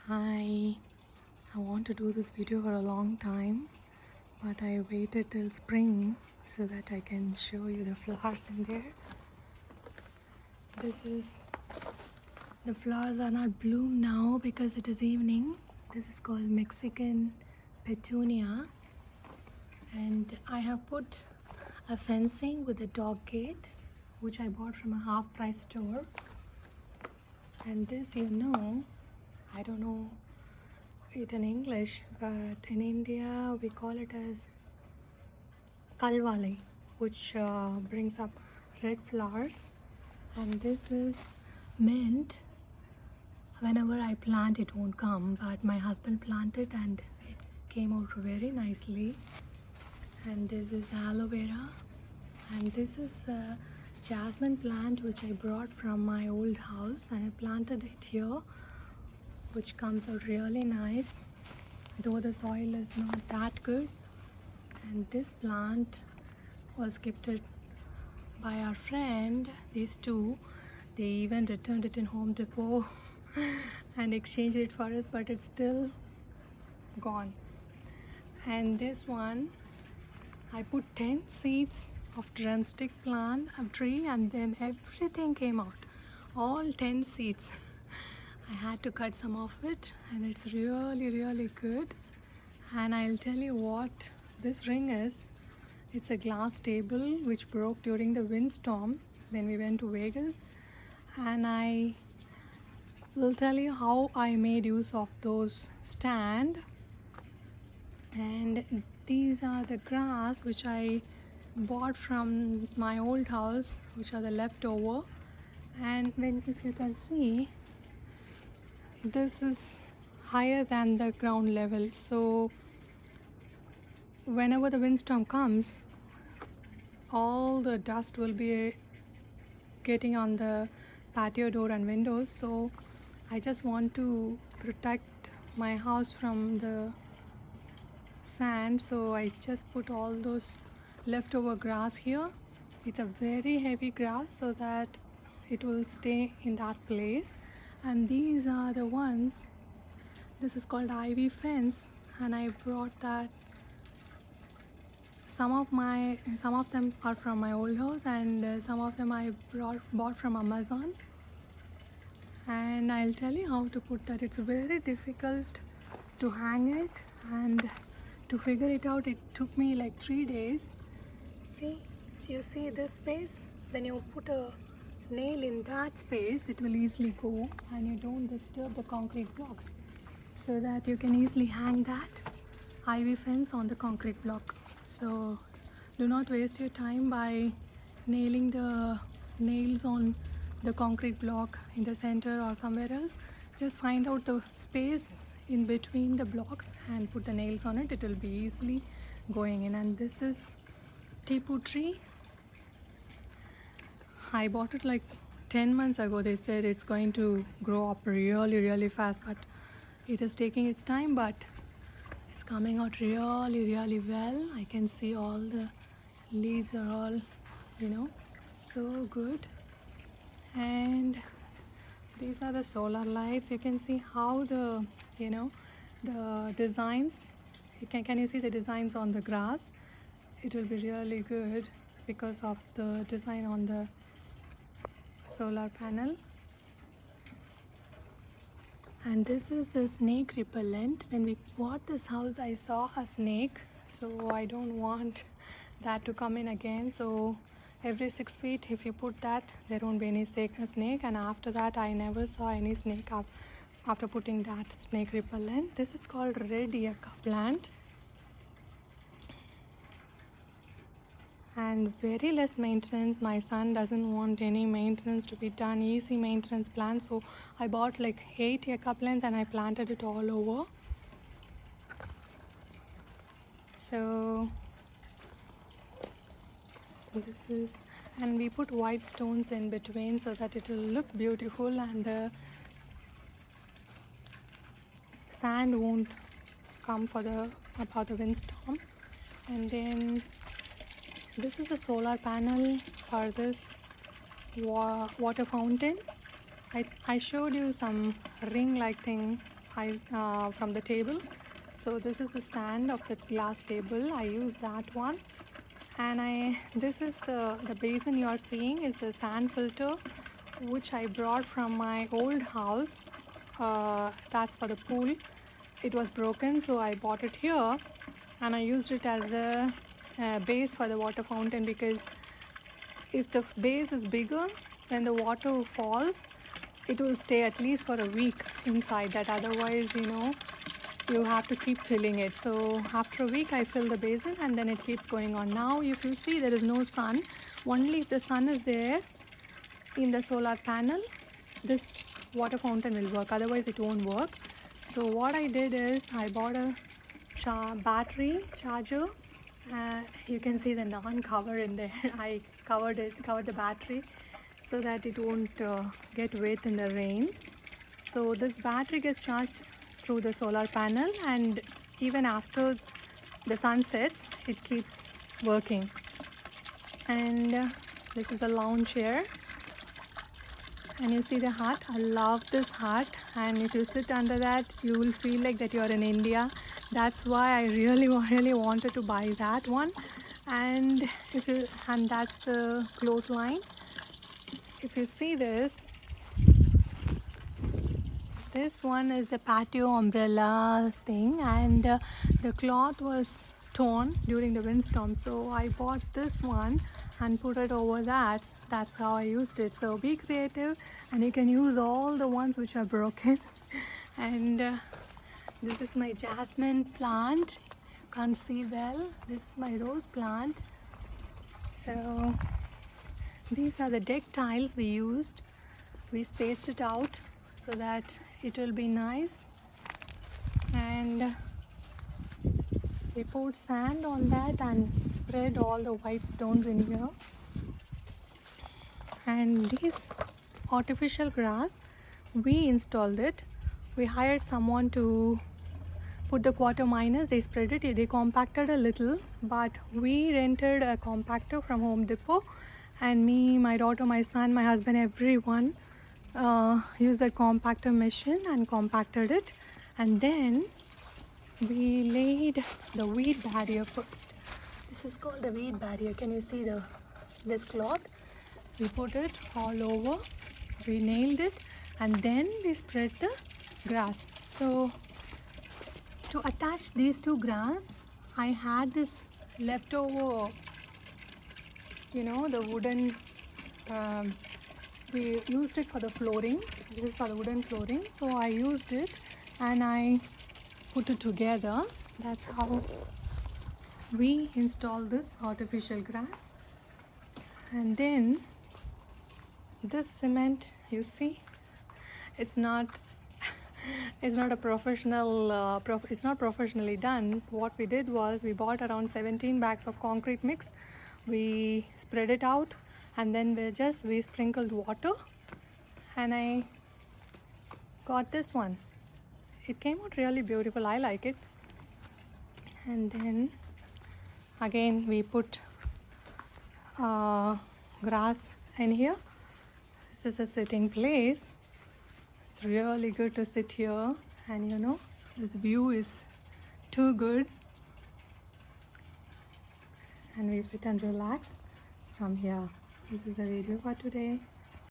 Hi, I want to do this video for a long time, but I waited till spring so that I can show you the flowers in there. The flowers are not bloom now because it is evening. This is called Mexican petunia, and I have put a fencing with a dog gate which I bought from a half-price store. And this, I don't know it in English, but in India we call it as kalvali, which brings up red flowers. And this is mint. Whenever I plant, it won't come, but my husband planted and it came out very nicely. And this is aloe vera, and this is a jasmine plant which I brought from my old house, and I planted it here, which comes out really nice, though the soil is not that good. And this plant was gifted by our friend. These two, they even returned it in Home Depot and exchanged it for us, but it's still gone. And this one, I put 10 seeds of drumstick plant of tree, and then everything came out, all 10 seeds. I had to cut some of it, and it's really good. And I'll tell you what this ring is. It's a glass table which broke during the windstorm when we went to Vegas, and I will tell you how I made use of those stand. And these are the grass which I bought from my old house, which are the leftover. And if you can see, this is higher than the ground level, so whenever the windstorm comes, all the dust will be getting on the patio door and windows. So I just want to protect my house from the sand, so I just put all those leftover grass here. It's a very heavy grass so that it will stay in that place. And these are the ones, this is called ivy fence, and I brought that. Some of them are from my old house, and some of them I bought from Amazon. And I'll tell you how to put that. It's very difficult to hang it, and to figure it out, it took me like 3 days. See, you see this space? When you put a nail in that space, it will easily go, and you don't disturb the concrete blocks, so that you can easily hang that ivy fence on the concrete block. So do not waste your time by nailing the nails on the concrete block in the center or somewhere else. Just find out the space in between the blocks and put the nails on it. It will be easily going in. And this is tepu tree. I bought it like 10 months ago. They said it's going to grow up really fast, but it is taking its time, but it's coming out really well. I can see all the leaves are all, so good. And these are the solar lights. You can see how the designs, can you see the designs on the grass? It will be really good because of the design on the solar panel. And this is a snake repellent. When we bought this house, I saw a snake, so I don't want that to come in again. So every 6 feet, if you put that, there won't be any snake. And after that, I never saw any snake after putting that snake repellent. This is called red yucca plant, and very less maintenance. My son doesn't want any maintenance to be done, easy maintenance plant. So I bought like 8 yucca plants and I planted it all over. So this is, and we put white stones in between so that it will look beautiful, and the sand won't come for the windstorm. And then this is a solar panel for this water fountain. I showed you some ring like thing from the table. So this is the stand of the glass table. I use that one. And this is the basin you are seeing is the sand filter, which I brought from my old house. That's for the pool. It was broken, so I bought it here, and I used it as a base for the water fountain, because if the base is bigger, when the water falls, it will stay at least for a week inside that. Otherwise, you have to keep filling it. So after a week I fill the basin, and then it keeps going on. Now if you see, there is no sun. Only if the sun is there in the solar panel, this water fountain will work, otherwise it won't work. So what I did is I bought a battery charger. You can see the non-cover in there. I covered the battery so that it won't get wet in the rain. So this battery gets charged through the solar panel, and even after the sun sets, it keeps working. And this is the lounge chair, and you see the hut. I love this hut, and if you sit under that, you will feel like that you are in India. That's why I really wanted to buy that one. And that's the clothesline. If you see this one is the patio umbrella thing, and the cloth was torn during the windstorm, so I bought this one and put it over that. That's how I used it. So be creative, and you can use all the ones which are broken. And this is my jasmine plant. Can't see well. This is my rose plant. So these are the deck tiles we used. We spaced it out so that it will be nice, and we poured sand on that and spread all the white stones in here. And this artificial grass, we installed it. We hired someone to put the quarter miners. They spread it, they compacted a little, but we rented a compactor from Home Depot, and me, my daughter, my son, my husband, everyone used that compactor machine and compacted it. And then we laid the weed barrier first. This is called the weed barrier. Can you see this cloth? We put it all over, we nailed it, and then we spread the grass. So to attach these two grass, I had this leftover, the wooden, we used it for the flooring. This is for the wooden flooring, so I used it and I put it together. That's how we installed this artificial grass. And then this cement, you see, it's not a professional it's not professionally done. What we did was we bought around 17 bags of concrete mix. We spread it out, and then we sprinkled water, and I got this one. It came out really beautiful. I like it. And then again we put grass in here. This is a sitting place. It's really good to sit here, and this view is too good, and we sit and relax from here. This is the video for today.